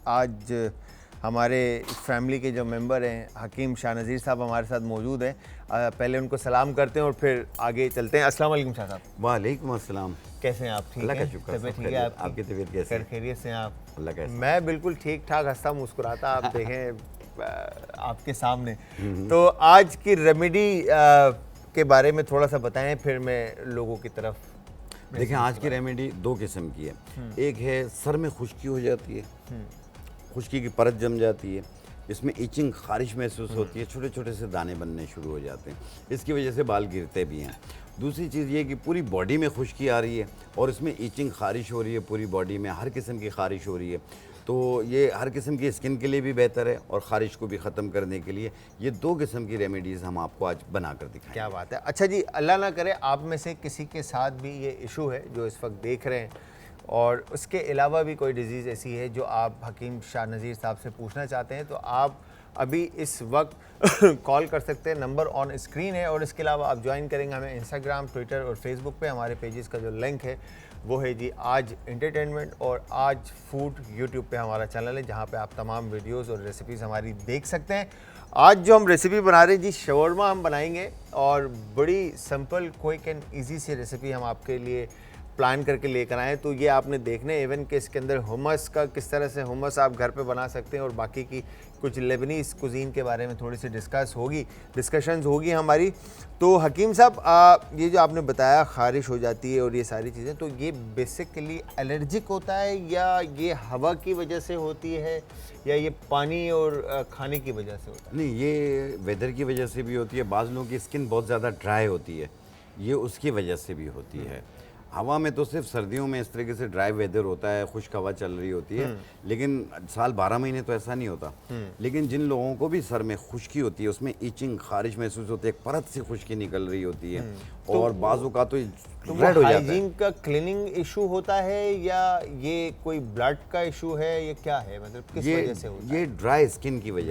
आज हमारे फैमिली के जो मेंबर हैं हकीम शाह नज़ीर साहब हमारे साथ मौजूद हैं। पहले उनको सलाम करते हैं और फिर आगे चलते हैं। अस्सलाम वालेकुम शाह साहब। वालेकुम अस्सलाम। कैसे हैं आप? ठीक अल्लाह का हैं? शुक्र। तबीयत ठीक है आपकी तबीयत कैसी है? खैरियत से हैं आप? अल्लाह का मैं बिल्कुल ठीक ठाक हंसता मुस्कुराता आप देखें आपके सामने। तो आज की रेमेडी के बारे में थोड़ा सा बताएं, फिर मैं लोगों की तरफ। देखें, आज की रेमेडी दो किस्म की है। एक है सर में खुश्की हो जाती है, खुश्की की परत जम जाती है, इसमें इचिंग खारिश महसूस होती है, छोटे छोटे से दाने बनने शुरू हो जाते हैं, इसकी वजह से बाल गिरते भी हैं। दूसरी चीज़ ये कि पूरी बॉडी में खुश्की आ रही है और इसमें इचिंग खारिश हो रही है, पूरी बॉडी में हर किस्म की खारिश हो रही है। तो ये हर किस्म की स्किन के लिए भी बेहतर है और ख़ारिश को भी ख़त्म करने के लिए ये दो किस्म की रेमेडीज़ हम आपको आज बना कर दिखाएं। क्या बात है। अच्छा जी, अल्लाह ना करे आप में से किसी के साथ भी ये इशू है जो इस वक्त देख रहे हैं और उसके अलावा भी कोई डिज़ीज़ ऐसी है जो आप हकीम शाह नज़ीर साहब से पूछना चाहते हैं, तो आप अभी इस वक्त कॉल कर सकते हैं। नंबर ऑन स्क्रीन है। और इसके अलावा आप ज्वाइन करेंगे हमें इंस्टाग्राम, ट्विटर और फेसबुक पे। हमारे पेजेस का जो लिंक है वो है जी आज एंटरटेनमेंट और आज फूड। यूट्यूब पे हमारा चैनल है जहाँ पे आप तमाम वीडियोस और रेसिपीज़ हमारी देख सकते हैं। आज जो हम रेसिपी बना रहे हैं जी, शवरमा हम बनाएंगे और बड़ी सिंपल, क्विक एंड ईजी सी रेसिपी हम आपके लिए प्लान करके लेकर आए। तो ये आपने देखना है इवन कि इसके अंदर हुमस का किस तरह से हुमस आप घर पे बना सकते हैं और बाकी की कुछ लेबनीज़ कुजीन के बारे में थोड़ी सी डिस्कशंस होगी हमारी। तो हकीम साहब, ये जो आपने बताया ख़ारिश हो जाती है और ये सारी चीज़ें, तो ये बेसिकली एलर्जिक होता है या ये हवा की वजह से होती है या ये पानी और खाने की वजह से होता है? नहीं, ये वेदर की वजह से भी होती है। बाज़ लोगों की स्किन बहुत ज़्यादा ड्राई होती है, ये उसकी वजह से भी होती है। हवा में तो सिर्फ सर्दियों में इस तरीके से ड्राई वेदर होता है, खुश्क हवा चल रही होती है, लेकिन साल 12 महीने तो ऐसा नहीं होता। लेकिन जिन लोगों को भी सर में खुश्की होती है, उसमें इचिंग खारिश महसूस होती है, एक परत से खुश्की निकल रही होती है और बाजू का तो रेड हो जाता है। हाइजीन का क्लीनिंग इशू होता है या ये कोई ब्लड का इशू है, ये क्या है, मतलब किस वजह से होता है? ये ड्राई स्किन की वजह से,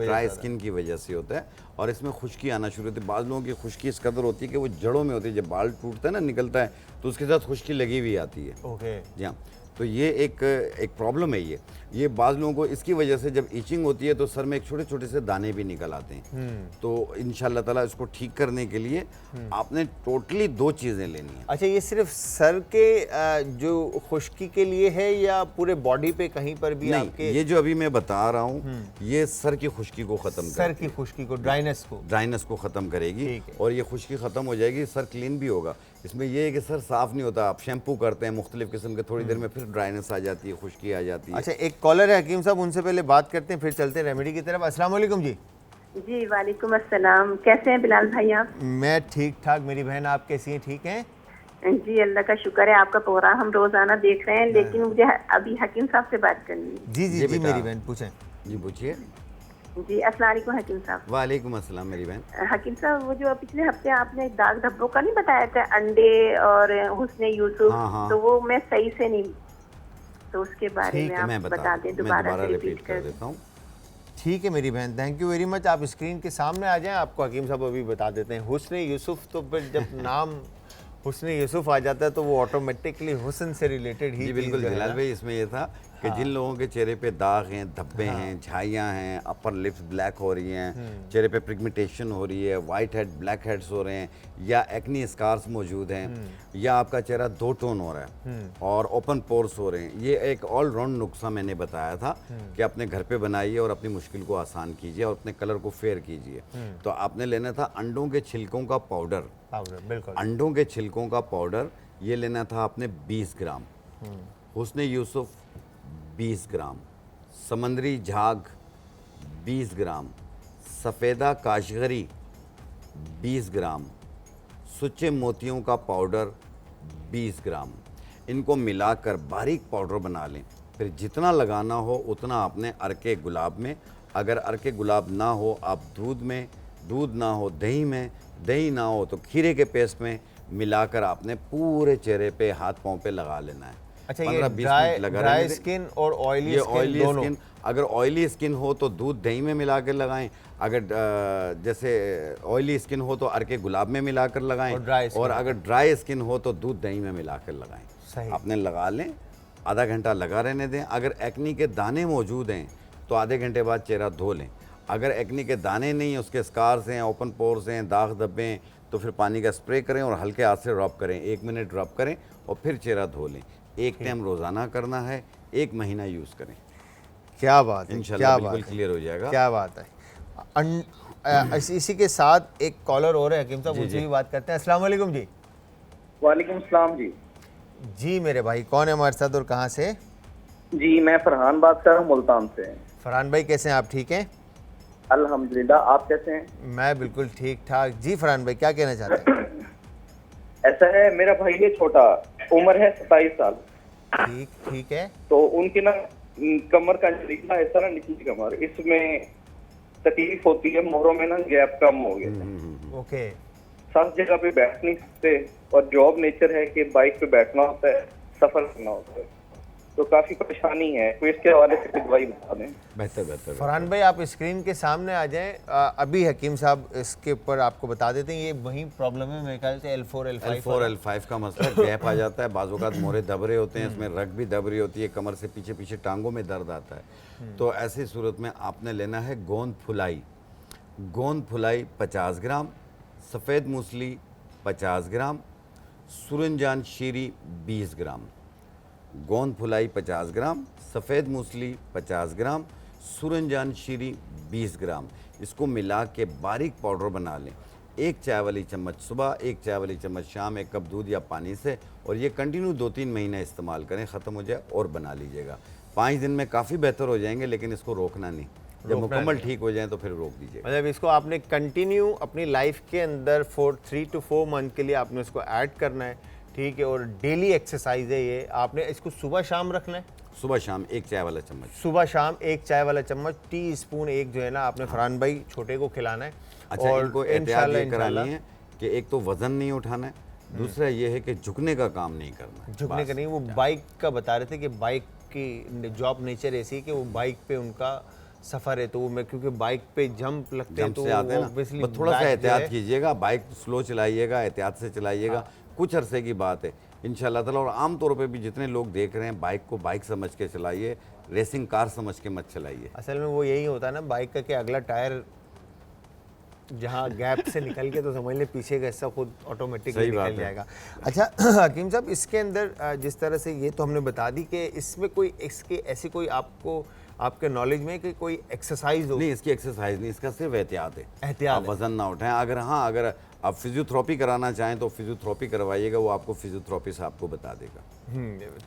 ड्राई स्किन की वजह से होता है और इसमें खुश्की आना शुरू होती है। बाज़ लोगों की खुश्की इस कदर होती है कि वो जड़ों में होती है, जब बाल टूटता है ना, निकलता है, तो उसके साथ खुश्की लगी हुई आती है। ओके जी हाँ, तो ये एक प्रॉब्लम है। ये बाज़ लोगों को इसकी वजह से जब ईचिंग होती है तो सर में एक छोटे छोटे से दाने भी निकल आते हैं। तो इंशाल्लाह ताला इसको ठीक करने के लिए आपने टोटली दो चीज़ें लेनी है। अच्छा, ये सिर्फ सर के जो खुश्की के लिए है या पूरे बॉडी पे कहीं पर भी? नहीं, आपके ये जो अभी मैं बता रहा हूँ ये सर की खुश्की को ख़त्म सर की खुश्की को, ड्राइनेस को ख़त्म करेगी और ये खुश्की ख़त्म हो जाएगी, सर क्लीन भी होगा। इसमें ये है कि सर साफ़ नहीं होता, आप शैम्पू करते हैं मुख्तलिफ़ किस्म के, थोड़ी देर में फिर ड्राइनेस आ जाती है, खुश्की आ जाती है। अच्छा, एक कॉलर है हकीम साहब, उनसे पहले बात करते हैं फिर चलते हैं रेमेडी की तरफ। अस्सलाम वालेकुम जी। जी वालेकुम अस्सलाम। कैसे हैं बिलाल भाई आप? मैं ठीक ठाक। मेरी बहन आप कैसी हैं? ठीक हैं जी, अल्लाह का शुक्र है। आपका प्रोग्राम हम रोजाना देख रहे हैं, लेकिन मुझे अभी हकीम साहब से बात करनी है। जी जी जी, मेरी बहन पूछें। जी पूछिए। जी अस्सलाम वालेकुम हकीम साहब। वालेकुम अस्सलाम मेरी बहन। हकीम साहब, वो जो पिछले हफ्ते आपने दाग धब्बों का नहीं बताया था, अंडे और हुस्ने यूसुफ, तो वो मैं सही से नहीं, तो उसके बारे में आप बता दें, दोबारा रिपीट कर देता हूँ। ठीक है मेरी बहन, थैंक यू वेरी मच। आप स्क्रीन के सामने आ जाएं, आपको हकीम साहब अभी बता देते हैं। हुस्ने यूसुफ, तो फिर जब नाम हुस्ने यूसुफ आ जाता है तो वो ऑटोमेटिकली हुस्न से रिलेटेड ही। जी बिल्कुल जलाल भाई, इसमें ये था कि जिन लोगों के चेहरे पे दाग हैं, धब्बे हैं, झाइयाँ हैं, अपर लिप्स ब्लैक हो रही हैं, चेहरे पे पिगमेंटेशन हो रही है, वाइट हेड ब्लैक हेड्स हो रहे हैं, या एक्नी स्कार्स मौजूद हैं, या आपका चेहरा दो टोन हो रहा है और ओपन पोर्स हो रहे हैं, ये एक ऑल राउंड नुस्खा मैंने बताया था कि अपने घर पे बनाइए और अपनी मुश्किल को आसान कीजिए और अपने कलर को फेयर कीजिए। तो आपने लेना था अंडों के छिलकों का पाउडर। बिल्कुल, अंडों के छिलकों का पाउडर ये लेना था आपने 20 ग्राम, हुस्ने यूसुफ 20 ग्राम, समंदरी झाग 20 ग्राम, सफ़ेदा काशगरी 20 ग्राम, सुच्चे मोतियों का पाउडर 20 ग्राम। इनको मिलाकर बारीक पाउडर बना लें। फिर जितना लगाना हो उतना आपने अर्के गुलाब में, अगर अर्के गुलाब ना हो आप दूध में, दूध ना हो दही में, दही ना हो तो खीरे के पेस्ट में मिलाकर आपने पूरे चेहरे पे, हाथ पाँव पे लगा लेना है। अच्छा, ये ड्राई स्किन और ऑयली स्किन, अगर ऑयली स्किन हो तो दूध दही में मिला कर लगाएं, अगर जैसे ऑयली स्किन हो तो अर्के गुलाब में मिलाकर लगाएं, और अगर ड्राई स्किन हो तो दूध दही में मिलाकर लगाएं। आपने लगा लें, आधा घंटा लगा रहने दें। अगर एक्नी के दाने मौजूद हैं तो आधे घंटे बाद चेहरा धो लें। अगर एक्नी के दाने नहीं हैं, उसके स्कार्स हैं, ओपन पोर्स हैं, दाग धब्बे हैं, तो फिर पानी का स्प्रे करें और हल्के हाथ से ड्रॉप करें। 1 मिनट ड्रॉप करें और फिर चेहरा धो लें। एक टाइम रोज़ाना करना है, 1 महीना यूज़ करें। क्या बात है, इंशाल्लाह बिल्कुल क्लियर हो जाएगा। क्या बात है। इसी के साथ एक कॉलर और है हकीम साहब, उनसे भी बात करते हैं। अस्सलाम वालेकुम जी। वालेकुम सलाम जी। जी मेरे भाई, कौन है हमारे साथ और कहाँ से? जी मैं फरहान बात कर रहा हूँ मुल्तान से। फरहान भाई कैसे हैं आप? ठीक हैं अल्हम्दुलिल्लाह, आप कैसे हैं? मैं बिल्कुल ठीक ठाक। जी फरहान भाई क्या कहना चाहते हैं? ऐसा है, मेरा भाई है छोटा, उम्र है 27 साल। ठीक है। तो उनकी ना कमर का निकला ऐसा ना, निचली कमर, इसमें तकलीफ होती है, मोहरों में ना गैप कम हो गया। ओके। 7 जगह पे बैठ नहीं सकते और जॉब नेचर है कि बाइक पे बैठना होता है, सफर करना होता है, तो काफी परेशानी है। कोई इसके हवाले से कोई दवाई बता दें। बेहतर फरहान भाई आप स्क्रीन के सामने आ जाएं। अभी हकीम साहब इसके ऊपर आपको बता देते हैं। ये वही प्रॉब्लम है मेरे ख्याल से L4 L5 का मसला, गैप आ जाता है, बाज़ औक़ात मोरे दब रहे होते हैं, इसमें रग भी दब रही होती है, कमर से पीछे पीछे टांगों में दर्द आता है। तो ऐसी सूरत में आपने लेना है गोंद फुलाई। गोंद फुलाई 50 ग्राम, सफ़ेद मूसली 50 ग्राम, सूरजजान शीरी 20 ग्राम। गोंद फुलाई 50 ग्राम, सफ़ेद मूसली 50 ग्राम, सूरजजान शीरी 20 ग्राम। इसको मिला के बारीक पाउडर बना लें। 1 चाय वाली चम्मच सुबह, 1 चाय वाली चम्मच शाम, 1 कप दूध या पानी से, और ये कंटिन्यू 2-3 महीने इस्तेमाल करें। ख़त्म हो जाए और बना लीजिएगा। 5 दिन में काफ़ी बेहतर हो जाएंगे, लेकिन इसको रोकना नहीं। जब मुकम्मल ठीक हो जाए तो फिर रोक दीजिए। मतलब इसको आपने कंटिन्यू अपनी लाइफ के अंदर 3 to 4 मंथ के लिए आपने इसको ऐड करना है, ठीक है। और डेली एक्सरसाइज है ये, आपने इसको सुबह शाम रखना है। सुबह शाम 1 चाय वाला चम्मच। सुबह शाम 1 चाय वाला चम्मच, टीस्पून 1 जो है ना आपने फरहान भाई छोटे को खिलाना है। अच्छा, और इनको एहतियात ये करानी है कि एक तो वजन नहीं उठाना है, दूसरा ये है कि झुकने का काम नहीं करना। झुकने का नहीं। वो बाइक का बता रहे थे कि बाइक की जॉब नेचर ऐसी है कि वो बाइक पे उनका सफ़र है, तो वो मैं क्योंकि बाइक पे जंप लगते हैं तो आते हैं ना, थोड़ा सा एहतियात कीजिएगा, बाइक स्लो चलाइएगा, एहतियात से चलाइएगा। कुछ अरसे की बात है इंशाल्लाह ताला। और आम तौर पे भी जितने लोग देख रहे हैं, बाइक को बाइक समझ के चलाइए, रेसिंग कार समझ के मत चलाइए। असल में वो यही होता है ना बाइक का कि अगला टायर जहाँ गैप से निकल के तो समझ ले पीछे का हिस्सा खुद ऑटोमेटिकली निकल जाएगा। अच्छा हकीम साहब, इसके अंदर जिस तरह से ये तो हमने बता दी कि इसमें कोई इसके ऐसी कोई आपको आपके नॉलेज में कि कोई एक्सरसाइज हो? नहीं, इसकी एक्सरसाइज नहीं, इसका सिर्फ एहतियात है। एहतियात, वजन ना उठाएं। अगर आप फिजियोथेरेपी कराना चाहें तो फिजियोथेरेपी करवाइएगा, वो आपको फिजियोथेरेपिस्ट आपको बता देगा।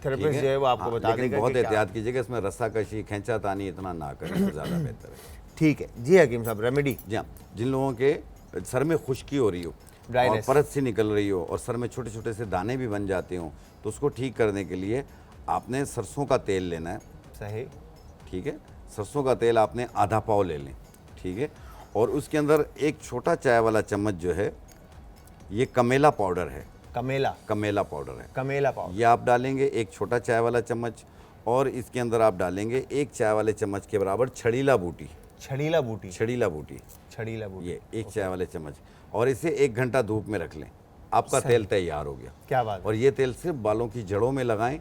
थेरेपिस्ट जो है वो आपको बता देगा। बहुत एहतियात कीजिएगा, इसमें रस्साकशी खींचातानी इतना ना करें तो ज़्यादा बेहतर है। ठीक है जी हकीम साहब। रेमेडी? जी हाँ, जिन लोगों के सर में खुश्की हो रही हो और परत सी निकल रही हो और सर में छोटे छोटे से दाने भी बन जाते हो, तो उसको ठीक करने के लिए आपने सरसों का तेल लेना है। सही, ठीक है। सरसों का तेल आपने आधा पाव ले लें, ठीक है। और उसके अंदर 1 छोटा चाय वाला चम्मच जो है ये कमेला पाउडर है। कमेला पाउडर है। कमेला पाउडर ये आप डालेंगे 1 छोटा चाय वाला चम्मच, और इसके अंदर आप डालेंगे 1 चाय वाले चम्मच के बराबर छड़ीला बूटी। ये 1 चाय वाले चम्मच, और इसे 1 घंटा धूप में रख लें। आपका तेल तैयार हो गया। क्या बात है। और ये तेल सिर्फ बालों की जड़ों में लगाएं,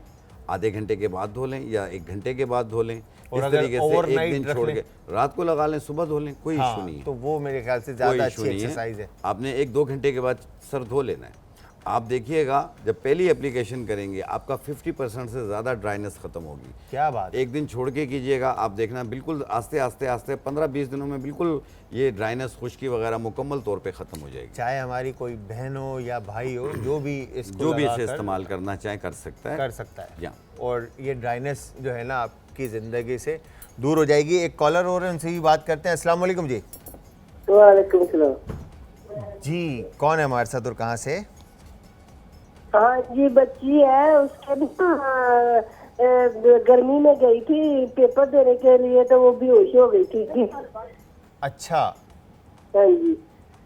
आधे घंटे के बाद धो लें या 1 घंटे के बाद धो लें। और इस तरीके से 1 दिन छोड़ के रात को लगा लें, सुबह धो लें, कोई इशू नहीं है। तो वो मेरे ख्याल से ज़्यादा अच्छी एक्सरसाइज है। आपने 1-2 घंटे के बाद सर धो लेना है। आप देखिएगा जब पहली एप्लीकेशन करेंगे आपका 50% से ज़्यादा ड्राइनेस ख़त्म होगी। क्या बात। 1 दिन छोड़ के कीजिएगा, आप देखना बिल्कुल आस्ते आस्ते 15-20 दिनों में बिल्कुल ये ड्राइनेस, खुश्की वगैरह मुकम्मल तौर पे ख़त्म हो जाएगी। चाहे हमारी कोई बहन हो या भाई हो, जो भी इसे इस्तेमाल करना चाहे कर सकता है। और ये ड्राइनेस जो है ना आपकी ज़िंदगी से दूर हो जाएगी। एक कॉलर और है, उनसे भी बात करते हैं। अस्सलाम वालेकुम जी। वालेकुम सलाम जी, कौन है हमारे साथ और कहाँ से? हाँ जी, बच्ची है, उसके भी गर्मी में गई थी पेपर देने के लिए, तो वो बेहोश हो गई थी। अच्छा, हाँ जी।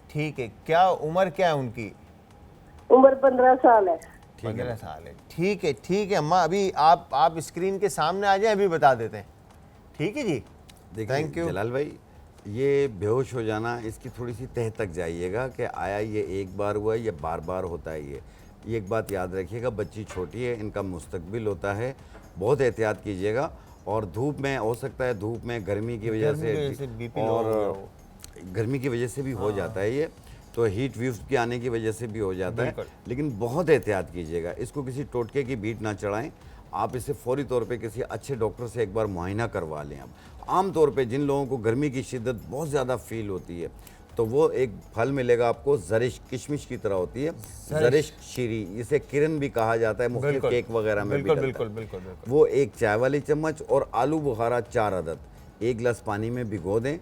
ठीक है। क्या उम्र क्या है उनकी? उम्र 15 साल है। 15 साल है। ठीक है अम्मा, अभी आप स्क्रीन के सामने आ जाए, अभी बता देते हैं। ठीक है जी, थैंक यू। जलाल भाई, ये बेहोश हो जाना, इसकी थोड़ी सी तह तक जाइएगा कि आया ये एक बार हुआ या बार बार होता है। ये एक बात याद रखिएगा, बच्ची छोटी है, इनका मुस्तकबिल होता है, बहुत एहतियात कीजिएगा। और धूप में हो सकता है, धूप में गर्मी की वजह से BP लो हो गया हो। गर्मी की वजह से भी हो जाता है ये, तो हीट वेव्स के आने की वजह से भी हो जाता है। लेकिन बहुत एहतियात कीजिएगा, इसको किसी टोटके की बीट ना चढ़ाएं। आप इसे फौरी तौर पे किसी अच्छे डॉक्टर से एक बार मुआयना करवा लें। आप आम तौर पे जिन लोगों को गर्मी की शिद्दत बहुत ज़्यादा फील होती है, तो वो एक फल मिलेगा आपको, जरिश किशमिश की तरह होती है, जरिश शीरी, इसे किरण भी कहा जाता है, मुख्तलिफ केक वगैरह में भी डलता है। बिल्कुल। वो एक चाय वाली चम्मच, और आलू बुखारा 4 अदद 1 गिलास पानी में भिगो दें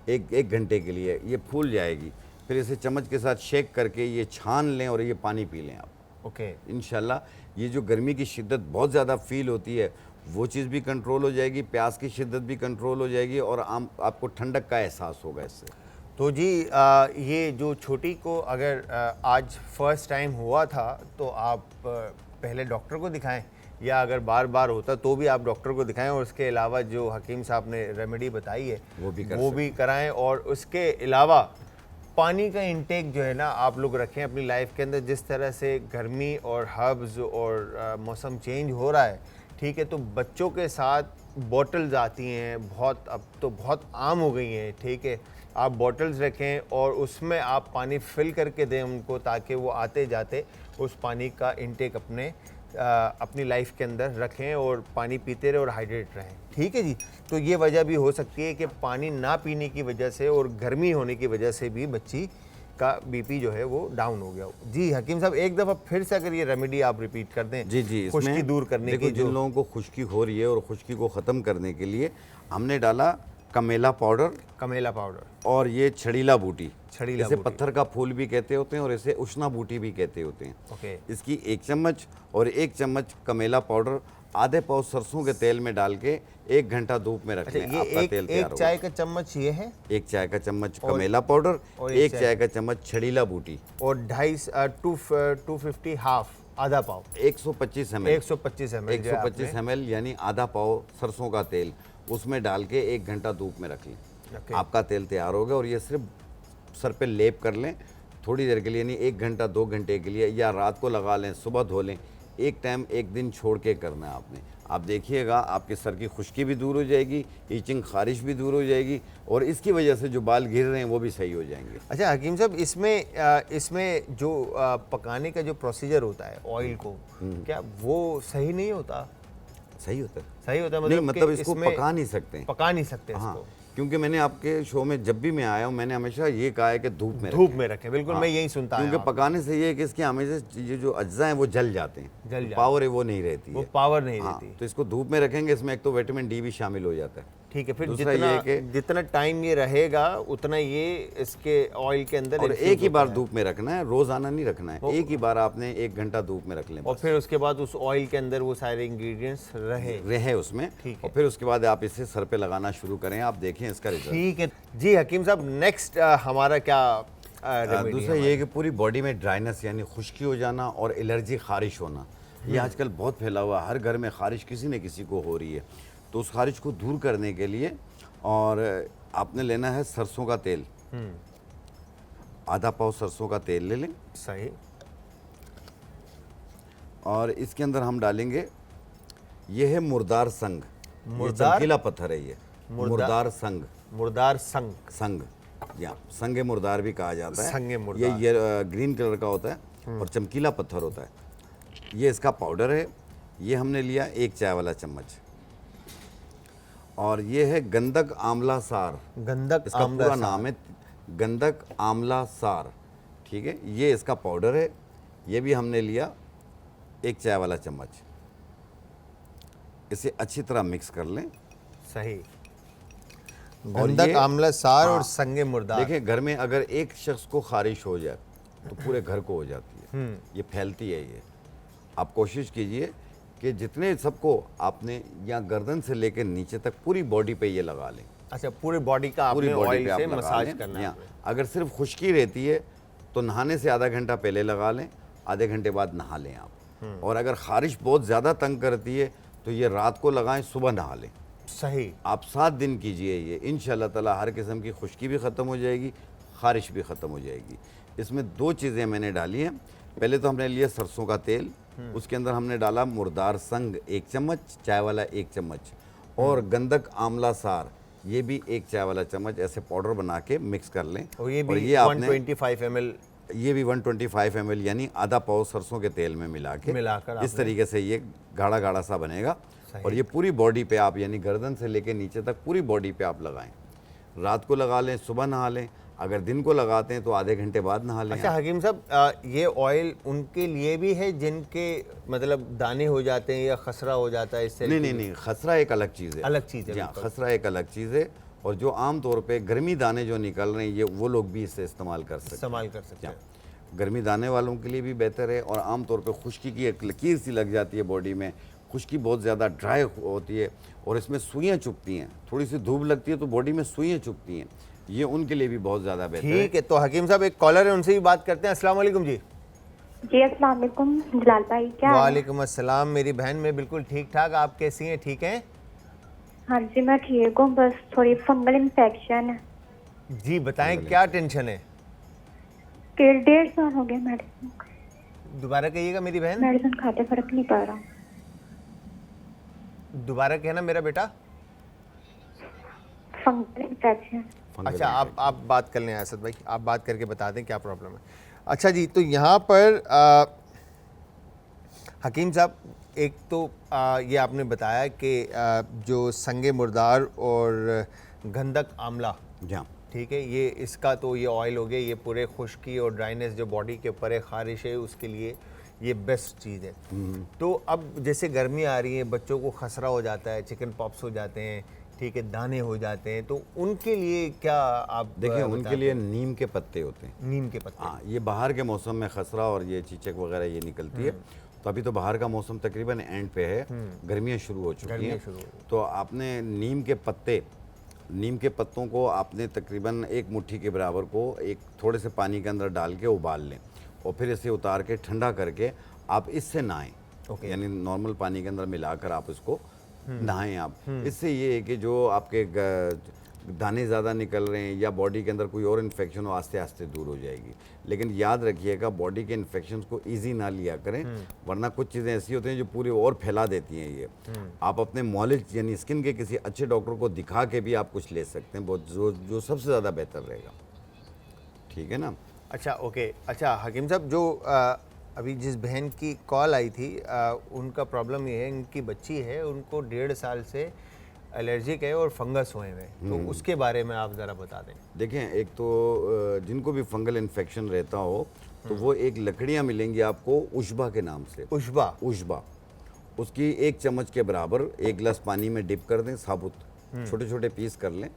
एक घंटे के लिए, ये फूल जाएगी। फिर इसे चम्मच के साथ शेक करके ये छान लें और ये पानी पी लें आप। ओके। इंशाल्लाह ये जो गर्मी की शिद्दत बहुत ज़्यादा फील होती है वो चीज़ भी कंट्रोल हो जाएगी, प्यास की शिद्दत भी कंट्रोल हो जाएगी, और आपको ठंडक का एहसास होगा इससे। तो जी ये जो छोटी को अगर आज फर्स्ट टाइम हुआ था तो आप पहले डॉक्टर को दिखाएं, या अगर बार बार होता तो भी आप डॉक्टर को दिखाएं, और उसके अलावा जो हकीम साहब ने रेमेडी बताई है वो भी कराएं। और उसके अलावा पानी का इंटेक जो है ना आप लोग रखें अपनी लाइफ के अंदर। जिस तरह से गर्मी और हर्ब्स और मौसम चेंज हो रहा है, ठीक है, तो बच्चों के साथ बॉटल्स आती हैं, बहुत अब तो बहुत आम हो गई हैं, ठीक है। आप बॉटल्स रखें और उसमें आप पानी फिल करके दें उनको, ताकि वो आते जाते उस पानी का इंटेक अपनी लाइफ के अंदर रखें और पानी पीते रहे और हाइड्रेट रहें, ठीक है जी। तो ये वजह भी हो सकती है कि पानी ना पीने की वजह से और गर्मी होने की वजह से भी बच्ची का बीपी जो है वो डाउन हो गया हो। जी हकीम साहब, एक दफ़ा फिर से अगर ये रेमेडी आप रिपीट कर दें। जी, खुश्की दूर करने की। जिन लोगों को खुश्की हो रही है और खुश्की को ख़त्म करने के लिए हमने डाला कमेला पाउडर और ये छड़ीला बूटी। इसे पत्थर का फूल भी कहते होते हैं और इसे उष्णा बूटी भी कहते होते हैं। ओके। इसकी 1 चम्मच और 1 चम्मच कमेला पाउडर आधे पाव सरसों के तेल में डाल के 1 घंटा धूप में रख लें। आपका तेल तैयार होगा। 1 चाय का चम्मच ये है, 1 चाय का चम्मच कमेला पाउडर, 1 चाय का चम्मच छड़ीला बूटी, और 250 हाफ आधा पाव 125 ml यानी आधा पाव सरसों का तेल उसमें डाल के 1 घंटा धूप में रख लें। आपका तेल तैयार होगा। और ये सिर्फ सर पे लेप कर लें थोड़ी देर के लिए, यानी 1 घंटा 2 घंटे के लिए, या रात को लगा लें, सुबह धो लें। एक टाइम 1 दिन छोड़ के करना है आपने। आप देखिएगा आपके सर की खुश्की भी दूर हो जाएगी, ईचिंग खारिश भी दूर हो जाएगी, और इसकी वजह से जो बाल गिर रहे हैं वो भी सही हो जाएंगे। अच्छा हकीम साहब, इसमें जो पकाने का जो प्रोसीजर होता है ऑयल को, क्या वो सही नहीं होता? सही होता है। सही होता है मतलब इसको पका नहीं सकते हाँ, इसको। क्योंकि मैंने आपके शो में जब भी मैं आया हूँ मैंने हमेशा ये कहा है कि धूप में रखें। बिल्कुल मैं यही सुनता हूँ। क्योंकि पकाने से ये है कि इसके हमेशा ये जो अज्जा हैं वो जल जाते हैं, पावर है वो नहीं रहती है, पावर नहीं रहती। तो इसको धूप में रखेंगे, इसमें एक तो विटामिन डी भी शामिल हो जाता है। ठीक है, फिर जितना टाइम ये रहेगा उतना ये इसके ऑयल के अंदर। और एक ही बार धूप में रखना है, रोजाना नहीं रखना है, एक ही बार आपने 1 घंटा धूप में रख लें और फिर उसके बाद उस ऑयल के अंदर वो सारे इंग्रेडिएंट्स रहे उसमें। और फिर उसके बाद आप इसे सर पे लगाना शुरू करें, आप देखें इसका रिजल्ट। ठीक है जी हकीम साहब, नेक्स्ट हमारा क्या दूसरा ये है कि पूरी बॉडी में ड्राइनेस यानी खुश्की हो जाना और एलर्जी खारिश होना, ये आजकल बहुत फैला हुआ है। हर घर में खारिश किसी न किसी को हो रही है। तो उस खारिश को दूर करने के लिए और आपने लेना है सरसों का तेल, आधा पाव सरसों का तेल ले लें। सही। और इसके अंदर हम डालेंगे, ये है मुर्दार संग, ये चमकीला पत्थर है। ये मुर्दार संग या संगे मुर्दार भी कहा जाता है। संगे मुर्दार। ये ग्रीन कलर का होता है और चमकीला पत्थर होता है। ये इसका पाउडर है। ये हमने लिया 1 चाय वाला चम्मच। और ये है गंधक आंवला सार। इसका पूरा नाम है गंधक आंवला सार, ठीक है। ये इसका पाउडर है। ये भी हमने लिया 1 चाय वाला चम्मच। इसे अच्छी तरह मिक्स कर लें। सही। गंधक आंवला सार और संगे मुर्दार। देखिए, घर में अगर एक शख्स को खारिश हो जाए तो पूरे घर को हो जाती है। ये फैलती है। ये आप कोशिश कीजिए कि जितने सबको आपने या गर्दन से लेकर नीचे तक पूरी बॉडी पे ये लगा लें। अच्छा, पूरी बॉडी का पूरी बॉडी पे आप मसाज करना है। अगर सिर्फ खुश्की रहती है तो नहाने से आधा घंटा पहले लगा लें, आधे घंटे बाद नहा लें आप। और अगर खारिश बहुत ज़्यादा तंग करती है तो ये रात को लगाएं, सुबह नहा लें। सही। आप 7 दिन कीजिए ये, इंशाल्लाह ताला हर किस्म की खुश्की भी ख़त्म हो जाएगी, खारिश भी ख़त्म हो जाएगी। इसमें 2 चीज़ें मैंने डाली हैं। पहले तो हमने लिया सरसों का तेल उसके अंदर हमने डाला मुर्दार संग 1 चम्मच, चाय वाला 1 चम्मच, और गंधक आंवला सार ये भी 1 चाय वाला चम्मच, ऐसे पाउडर बना के मिक्स कर लें। और ये भी 125 ml, ये भी 125 ml यानी आधा पाव सरसों के तेल में मिलाकर इस तरीके से ये गाढ़ा गाढ़ा सा बनेगा। और ये पूरी बॉडी पे आप, यानी गर्दन से लेके नीचे तक पूरी बॉडी पे आप लगाएं। रात को लगा लें, सुबह नहा लें, अगर दिन को लगाते हैं तो आधे घंटे बाद नहा लें। अच्छा हकीम साहब, ये ऑयल उनके लिए भी है जिनके मतलब दाने हो जाते हैं या खसरा हो जाता है इससे? नहीं, खसरा एक अलग चीज़ है। अलग चीज़ है। खसरा एक अलग चीज़ है, और जो आम तौर पे गर्मी दाने जो निकल रहे हैं ये वो लोग भी इससे इस्तेमाल कर सकते हैं। गर्मी दाने वालों के लिए भी बेहतर है। और आम तौर पे खुश्की की एक लकीर सी लग जाती है बॉडी में, खुश्की बहुत ज़्यादा ड्राई होती है और इसमें सुइयाँ चुभती हैं, थोड़ी सी धूप लगती है तो बॉडी में सुइयाँ चुभती हैं, ये उनके लिए भी बहुत ज़्यादा बेहतर है। ठीक है, तो हकीम साहब एक कॉलर है, उनसे भी बात करते हैं। अस्सलाम वालेकुम जी। जी अस्सलाम वालेकुम जलाल भाई, क्या हाल है? वालेकुम अस्सलाम मेरी बहन, मैं बिल्कुल ठीक ठाक, आप कैसी हैं? ठीक हैं? हाँ जी मैं ठीक हूँ, बस थोड़ी फंगल इन्फेक्शन है। जी बताएं क्या टेंशन है? 1.5 साल हो गया मेडिसिन, दोबारा कहिएगा मेरी बहन, मेडिसिन खाते फर्क नहीं पड़ रहा। दोबारा कहना मेरा बेटा। Fungal infection. अच्छा आप बात कर लें असद भाई, आप बात करके बता दें क्या प्रॉब्लम है। अच्छा जी, तो यहाँ पर हकीम साहब एक तो ये आपने बताया कि जो संगे मुर्दार और गंधक आंवला, ठीक है, ये इसका तो ये ऑयल हो गया, ये पूरे खुश्की और ड्राइनेस जो बॉडी के ऊपर है, खारिश है, उसके लिए ये बेस्ट चीज़ है। तो अब जैसे गर्मी आ रही है, बच्चों को खसरा हो जाता है, चिकन पॉप्स हो जाते हैं, ठीक है, दाने हो जाते हैं, तो उनके लिए क्या आप देखिए, उनके लिए नीम के पत्ते होते हैं। नीम के पत्ते, हाँ, ये बाहर के मौसम में खसरा और ये चीचक वगैरह ये निकलती है, तो अभी तो बाहर का मौसम तकरीबन एंड पे है, गर्मियाँ शुरू हो चुकी हैं, तो आपने नीम के पत्तों को आपने तकरीबन 1 मुट्ठी के बराबर को एक थोड़े से पानी के अंदर डाल के उबाल लें, और फिर इसे उतार के ठंडा करके आप इससे नहाएं। यानी नॉर्मल पानी के अंदर मिलाकर आप इसको नहाएं आप। इससे ये है कि जो आपके दाने ज़्यादा निकल रहे हैं या बॉडी के अंदर कोई और इन्फेक्शन हो, आस्ते आस्ते दूर हो जाएगी। लेकिन याद रखिएगा, बॉडी के इन्फेक्शन को ईजी ना लिया करें, वरना कुछ चीज़ें ऐसी होती हैं जो पूरी और फैला देती हैं। ये आप अपने मॉलिज यानी स्किन के किसी अच्छे डॉक्टर को दिखा के भी आप कुछ ले सकते हैं, बहुत जो सबसे ज़्यादा बेहतर रहेगा। ठीक है ना? अच्छा ओके। अच्छा हकीम साहब, जो अभी जिस बहन की कॉल आई थी, उनका प्रॉब्लम ये है, इनकी बच्ची है, उनको 1.5 साल से एलर्जिक है और फंगस हुए हैं, तो उसके बारे में आप ज़रा बता दें। देखें, एक तो जिनको भी फंगल इन्फेक्शन रहता हो तो वो एक लकड़ियाँ मिलेंगी आपको उशबा के नाम से। उशबा उसकी 1 चम्मच के बराबर 1 गिलास पानी में डिप कर दें, साबुत छोटे छोटे पीस कर लें,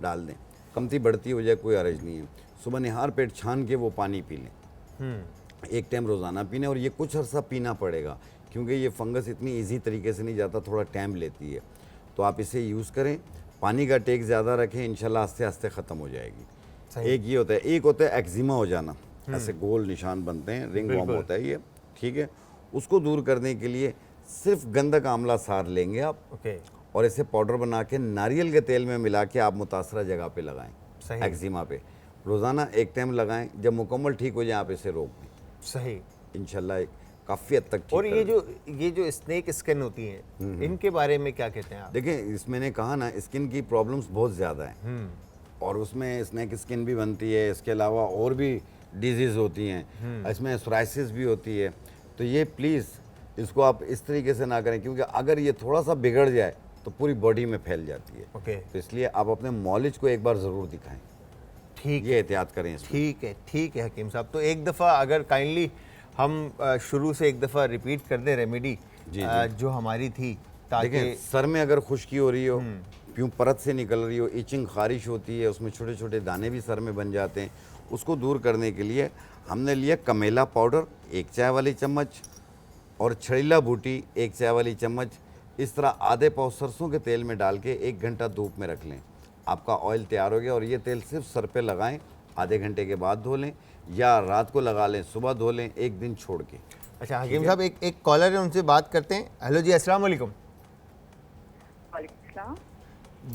डाल दें, कमती बढ़ती हो जाए कोई अर्ज नहीं है। सुबह निहार पेट छान के वो पानी पी लें, 1 टाइम रोज़ाना पीने, और ये कुछ अर्सा पीना पड़ेगा क्योंकि ये फंगस इतनी ईजी तरीके से नहीं जाता, थोड़ा टाइम लेती है। तो आप इसे यूज़ करें, पानी का टेक ज़्यादा रखें, इंशाल्लाह आस्ते आस्ते ख़त्म हो जाएगी। एक ये होता है, एक होता है एक्जिमा हो जाना, ऐसे गोल निशान बनते हैं, रिंग वॉर्म होता है ये, ठीक है, उसको दूर करने के लिए सिर्फ गंधक आंवला सार लेंगे आप, और इसे पाउडर बना के नारियल के तेल में मिला के आप मुतासरा जगह पे लगाएं, एक्जिमा पे रोज़ाना 1 टाइम लगाएं, जब मुकम्मल ठीक हो जाए आप इसे रोक दें। सही, इंशाल्लाह काफ़ी हद तक ठीक। और ये जो स्नेक स्किन होती हैं, इनके बारे में क्या कहते हैं आप? देखिए, इसमें ने कहा ना, स्किन की प्रॉब्लम्स बहुत ज़्यादा हैं, और उसमें स्नेक स्किन भी बनती है, इसके अलावा और भी डिजीज़ होती हैं, इसमें सोराइसिस भी होती है। तो ये प्लीज़ इसको आप इस तरीके से ना करें, क्योंकि अगर ये थोड़ा सा बिगड़ जाए तो पूरी बॉडी में फैल जाती है। तो इसलिए आप अपने मॉलिज को एक बार ज़रूर दिखाएं। ठीक, ये एहतियात करें। ठीक है हकीम साहब। तो एक दफ़ा अगर काइंडली हम शुरू से एक दफ़ा रिपीट कर दें रेमेडी जो हमारी थी, ताकि सर में अगर खुश्की हो रही हो, प्यूं परत से निकल रही हो, इचिंग खारिश होती है, उसमें छोटे छोटे दाने भी सर में बन जाते हैं, उसको दूर करने के लिए हमने लिया कमेला पाउडर 1 चाय वाली चम्मच और छड़ीला बूटी 1 चाय वाली चम्मच। इस तरह आधे पाव सरसों के तेल में डाल के 1 घंटा धूप में रख लें, आपका ऑयल तैयार हो गया। और ये तेल सिर्फ सर पे लगाएं, आधे घंटे के बाद धो लें, या रात को लगा लें, सुबह धो लें, 1 दिन छोड़ के। अच्छा हकीम साहब, एक कॉलर है, उनसे बात करते हैं। हेलो जी, अस्सलाम वालेकुम।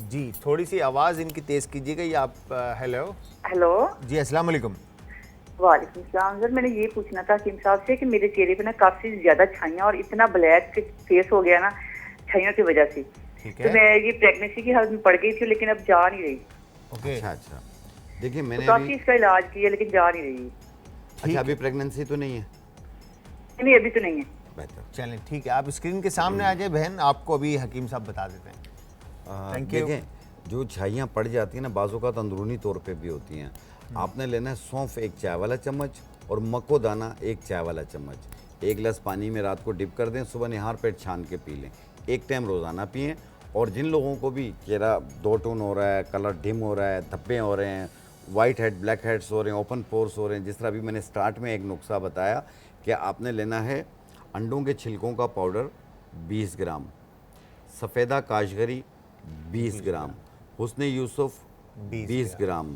जी, थोड़ी सी आवाज़ इनकी तेज़ कीजिएगा, या आप हेलो हेलो जी, अस्सलाम वालेकुम। वालेकुम सलाम सर, मैंने ये पूछना था हकीम साहब से कि मेरे चेहरे पे ना काफी ज्यादा छाइयाँ और इतना ब्लैक फेस हो गया ना छाइयों की वजह से। ठीक तो है। मैं ये प्रेगनेंसी की हालत में पड़ गई थी लेकिन अब जा नहीं रही। ओके। अच्छा देखिए मैंने तो काफी अभी इसका इलाज किया लेकिन जा नहीं रही। अच्छा अभी प्रेगनेंसी तो नहीं है? नहीं अभी तो नहीं है। बेहतर। चलें ठीक है, आप स्क्रीन के सामने आ जाए बहन, आपको अभी हकीम साहब बता देते हैं। Thank you. देखें जो छाइयाँ पड़ जाती हैं ना बाजू का अंदरूनी तौर पे भी होती हैं। आपने लेना है सौंफ 1 चाय वाला चम्मच और मक्को दाना 1 चाय वाला चम्मच। 1 गिलास पानी में रात को डिप कर दें, सुबह निहार पेट छान के पी लें। 1 टाइम रोज़ाना पिएं। और जिन लोगों को भी चेहरा 2 टोन हो रहा है, कलर डिम हो रहा है, धब्बे हो रहे हैं, वाइट हेड ब्लैक हेड्स हो रहे हैं, ओपन पोर्स हो रहे हैं, जिस तरह अभी मैंने स्टार्ट में एक नुस्खा बताया कि आपने लेना है अंडों के छिलकों का पाउडर 20 ग्राम, सफ़ेदा काशगरी 20 ग्राम, हुस्न यूसुफ 20 ग्राम,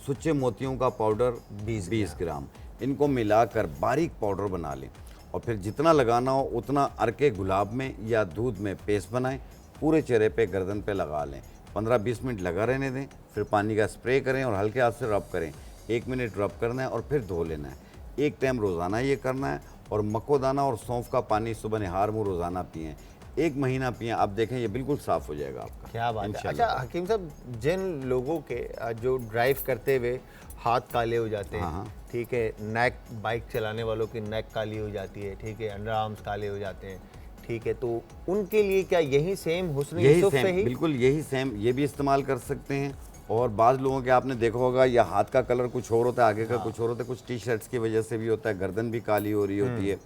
सुच्चे मोतियों का पाउडर 20 ग्राम। इनको मिलाकर बारीक पाउडर बना लें और फिर जितना लगाना हो उतना अरके गुलाब में या दूध में पेस्ट बनाएं, पूरे चेहरे पे गर्दन पे लगा लें। 15-20 मिनट लगा रहने दें, फिर पानी का स्प्रे करें और हल्के हाथ से रब करें। 1 मिनट रब करना है और फिर धो लेना है। 1 टाइम रोज़ाना ये करना है। और मक्को दाना और सौंफ का पानी सुबह निहार मुँह रोज़ाना पिएँ। 1 महीना पिएँ, आप देखें ये बिल्कुल साफ़ हो जाएगा आपका। क्या बात है। इंशाल्लाह। अच्छा हकीम साहब, जिन लोगों के जो ड्राइव करते हुए हाथ काले हो जाते हैं, हाँ। ठीक है, नेक, बाइक चलाने वालों की नेक काली हो जाती है, ठीक है, अंडर आर्म्स काले हो जाते हैं, ठीक है, तो उनके लिए क्या यही सेम हुस्न यही यूसुफ से सेम, ही? बिल्कुल यही सेम ये भी इस्तेमाल कर सकते हैं। और बाज़ लोगों के आपने देखा होगा या हाथ का कलर कुछ और होता है, आगे का कुछ और होता है, कुछ टी शर्ट्स की वजह से भी होता है, गर्दन भी काली हो रही होती है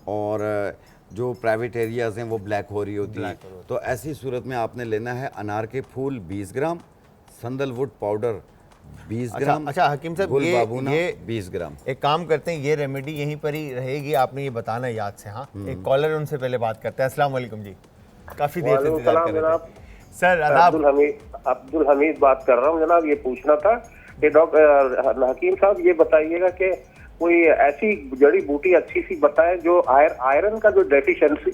और जो प्राइवेट एरियाज़ हैं वो ब्लैक हो रही होती हैं। तो ऐसी सूरत में आपने लेना है अनार के फूल 20 ग्राम, संदलवुड पाउडर 20 ग्राम। अच्छा हकीम साहब, गुल ये बाबूना 20 ग्राम। एक काम करते हैं, ये रेमेडी यहीं पर ही रहेगी, आपने ये बताना है याद से। हाँ, एक कॉलर उनसे पहले बात करते हैं। अस्सलाम वालेकुम जी, काफ़ी देर से इंतजार कर रहे थे। सर आदाब। अब्दुल हमीद बात कर रहा हूँ जनाब। ये पूछना था कि डॉक्टर हकीम साहब ये बताइएगा कि कोई ऐसी जड़ी बूटी अच्छी सी बताएं जो आयरन का जो डेफिशिएंसी,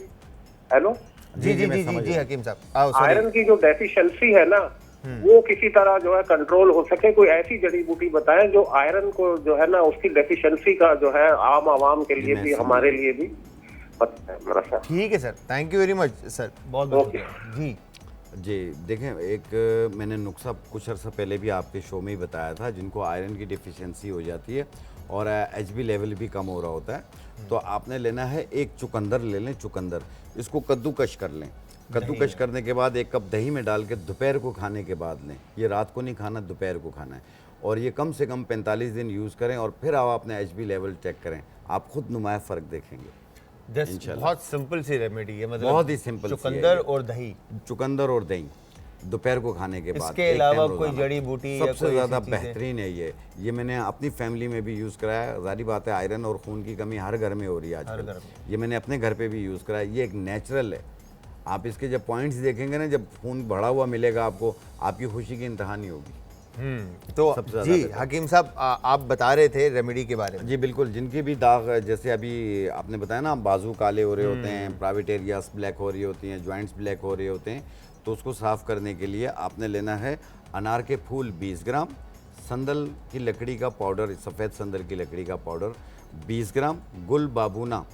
हेलो जी जी जी जी जी हकीम साहब, आयरन की जो डेफिशिएंसी है ना वो किसी तरह जो है कंट्रोल हो सके। कोई ऐसी जड़ी बूटी बताएं जो आयरन को जो है ना उसकी डेफिशिएंसी का जो है आम आवाम के लिए भी हमारे लिए भी बताएं। ठीक है sir, thank you very much sir, बहुत बहुत शुक्रिया जी। जी देखें, एक मैंने नुस्खा कुछ अर्सा पहले भी आपके शो में ही बताया था, जिनको आयरन की डिफिशियंसी हो जाती है और एचबी लेवल भी कम हो रहा होता है, तो आपने लेना है 1 चुकंदर ले लें। चुकंदर इसको कद्दूकश कर लें। कद्दूकश करने के बाद 1 कप दही में डाल के दोपहर को खाने के बाद लें। ये रात को नहीं खाना, दोपहर को खाना है। और ये कम से कम 45 दिन यूज़ करें और फिर आप अपने एचबी लेवल चेक करें, आप खुद नुमाया फ़र्क देखेंगे। बहुत सिंपल सी रेमेडी है, मतलब बहुत ही सिंपल। चुकंदर और दही, चुकंदर और दही दोपहर को खाने के बाद। इसके अलावा कोई जड़ी बूटी सबसे ज़्यादा बेहतरीन है ये मैंने अपनी फैमिली में भी यूज़ कराया। ज़ाहिर बात है आयरन और खून की कमी हर घर में हो रही है आजकल, ये मैंने अपने घर पे भी यूज़ कराया। ये एक नेचुरल है। आप इसके जब पॉइंट्स देखेंगे ना, जब खून बढ़ा हुआ मिलेगा आपको, आपकी खुशी की इंतहा नहीं होगी। तो जी हकीम साहब, आप बता रहे थे रेमेडी के बारे में। जी बिल्कुल, जिनकी भी दाग, जैसे अभी आपने बताया ना बाजू काले हो रहे होते हैं, प्राइवेट एरियाज ब्लैक हो रही होती हैं, जॉइंट्स ब्लैक हो रहे होते हैं, तो उसको साफ़ करने के लिए आपने लेना है अनार के फूल 20 ग्राम, संदल की लकड़ी का पाउडर, सफ़ेद संदल की लकड़ी का पाउडर 20 ग्राम, गुल बाबूना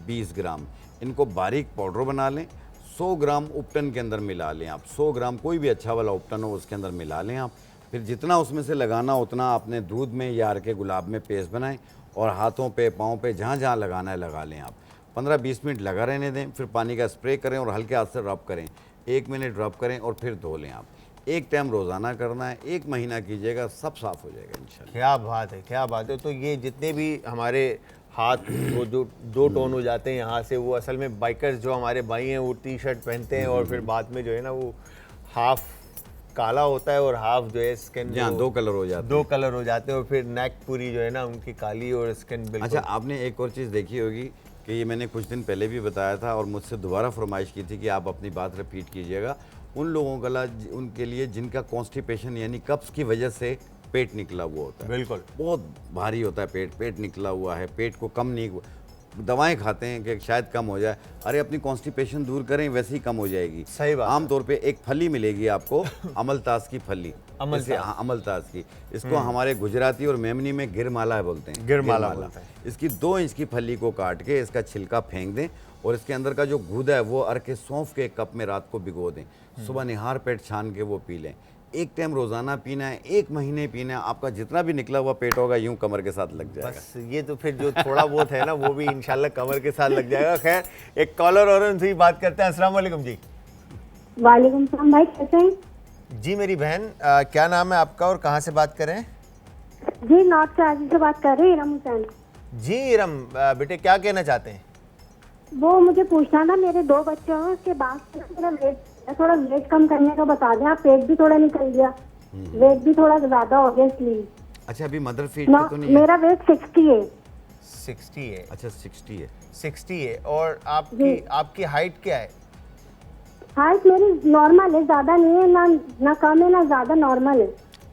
20 ग्राम। इनको बारीक पाउडर बना लें। 100 ग्राम उपटन के अंदर मिला लें आप। 100 ग्राम कोई भी अच्छा वाला उपटन हो उसके अंदर मिला लें आप। फिर जितना उसमें से लगाना उतना अपने दूध में या अरके गुलाब में पेस्ट बनाएं और हाथों पे, पाँव पे, जहाँ जहाँ लगाना है लगा लें आप। 15-20 मिनट लगा रहने दें, फिर पानी का स्प्रे करें और हल्के हाथ से रब करें। 1 मिनट रब करें और फिर धो लें आप। 1 टाइम रोज़ाना करना है, 1 महीना कीजिएगा, सब साफ़ हो जाएगा इंशाल्लाह। क्या बात है, क्या बात है। तो ये जितने भी हमारे हाथ वो जो 2 टोन हो जाते हैं यहाँ से, वो असल में बाइकर्स जो हमारे भाई हैं वो टी शर्ट पहनते हैं और फिर बाद में जो है ना वो हाफ काला होता है और हाफ जो है स्किन, 2 कलर हो जाते हैं। 2 कलर हो जाते हैं और फिर नेक पूरी जो है ना उनकी काली और स्किन बिल्कुल। अच्छा, आपने एक और चीज़ देखी होगी कि ये मैंने कुछ दिन पहले भी बताया था और मुझसे दोबारा फरमाइश की थी कि आप अपनी बात रिपीट कीजिएगा। उन लोगों का उनके लिए जिनका कॉन्स्टिपेशन यानी कब्ज़ की वजह से पेट निकला हुआ होता है, बिल्कुल बहुत भारी होता है पेट निकला हुआ है, पेट को कम नहीं, दवाएं खाते हैं कि शायद कम हो जाए, अरे अपनी कॉन्स्टिपेशन दूर करें, वैसे ही कम हो जाएगी। सही बात। आमतौर पे एक फली मिलेगी आपको, अमलतास की फली, अमलतास की, इसको हमारे गुजराती और मेमनी में गिरमाला बोलते हैं, गिरमाला बोलते हैं। इसकी 2 इंच की फली को काट के इसका छिलका फेंक दें और इसके अंदर का जो गूदा है वो अर के सौंफ के कप में रात को भिगो दें, सुबह निहार पेट छान के वो पी लें। एक टाइम रोजाना पीना है, 1 महीने पीना है, आपका जितना भी निकला हुआ पेट होगा यूं कमर के साथ लग जाएगा। बस ये तो फिर जो थोड़ा बहुत है ना वो भी इंशाल्लाह कमर के साथ लग जाएगा। खैर, एक कॉलर और उनसे ही बात करते हैं। अस्सलाम वालेकुम जी। वालेकुम सलाम भाई, कैसे हैं? जी मेरी बहन, क्या नाम है आपका और कहाँ से बात कर रहे हैं? जी नॉर्थ कराची से बात कर रहे हैं, इरम हुसैन। जी इरम, बेटे क्या कहना चाहते हैं? वो मुझे पूछना था, मेरे 2 बच्चे हैं, उसके बाद थोड़ा वेट कम करने का बता दें आप। पेट भी थोड़ा निकल गया, वेट भी थोड़ा ज्यादा हो गया इसलिए। अच्छा, अभी मदर फीड पे तो नहीं है? मेरा वेट 60 है। 60 है? अच्छा 60 है। 60 है। और आपकी हाइट क्या है? हाइट मेरी नॉर्मल है, ज्यादा नहीं है, ना कम है ना ज्यादा, नॉर्मल है।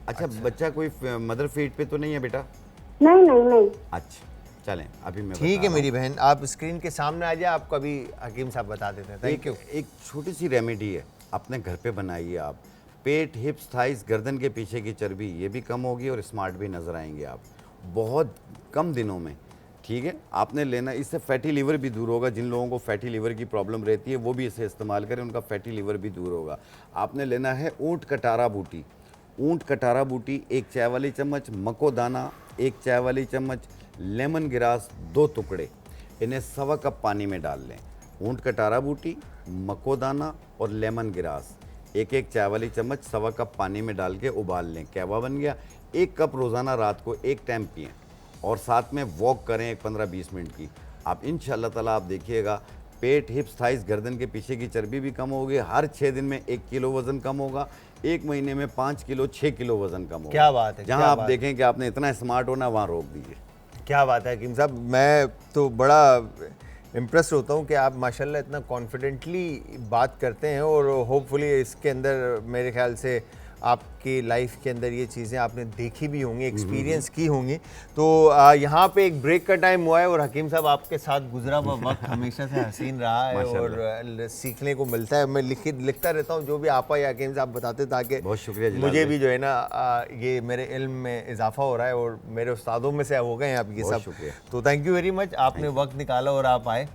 अच्छा, बच्चा कोई मदर फीड पे तो नहीं है बेटा? नहीं नहीं नहीं। अच्छा चलें, अभी मैं ठीक है मेरी बहन, आप स्क्रीन के सामने आ जाए, आपको अभी हकीम साहब बता देते हैं। Thank you. एक छोटी सी रेमेडी है, अपने घर पे बनाइए आप। पेट, हिप्स, थाइस, गर्दन के पीछे की चर्बी ये भी कम होगी और स्मार्ट भी नज़र आएंगे आप बहुत कम दिनों में। ठीक है, आपने लेना, इससे फैटी लीवर भी दूर होगा। जिन लोगों को फैटी लीवर की प्रॉब्लम रहती है वो भी इसे इस्तेमाल करें, उनका फैटी लीवर भी दूर होगा। आपने लेना है ऊँट कटारा बूटी। ऊँट कटारा बूटी 1 चाय वाली चम्मच, मको दाना 1 चाय वाली चम्मच, लेमन ग्रास 2 टुकड़े, इन्हें 1.25 कप पानी में डाल लें। ऊँट कटारा बूटी, मको दाना और लेमन ग्रास 1-1 चाय वाली चम्मच 1.25 कप पानी में डाल के उबाल लें। कहवा बन गया। 1 कप रोज़ाना रात को 1 टाइम पिएं और साथ में वॉक करें एक 15-20 मिनट की। आप इंशाअल्लाह ताला आप देखिएगा पेट, हिप्स, थाइस, गर्दन के पीछे की चर्बी भी कम होगी। हर 6 दिन में 1 किलो वजन कम होगा। 1 महीने में 5 किलो 6 किलो वजन कम होगा। क्या बात है। जहाँ आप देखें कि आपने इतना स्मार्ट होना, वहाँ रोक दीजिए। क्या बात है हकीम साहब, मैं तो बड़ा इम्प्रेस होता हूँ कि आप माशाल्लाह इतना कॉन्फिडेंटली बात करते हैं और होपफुली इसके अंदर मेरे ख्याल से आपकी लाइफ के अंदर ये चीज़ें आपने देखी भी होंगी, एक्सपीरियंस की होंगी। तो यहाँ पे एक ब्रेक का टाइम हुआ है और हकीम साहब आपके साथ गुजरा हुआ वक्त हमेशा से हसीन रहा है और सीखने को मिलता है। मैं लिखता रहता हूँ जो भी आपा या हकीम साहब बताते, ताकि बहुत शुक्रिया मुझे भी जो है ना ये मेरे इल्म में इजाफा हो रहा है और मेरे उस्तादों में से हो गए हैं आप ये सब। तो थैंक यू वेरी मच, आपने वक्त निकाला और आप आए।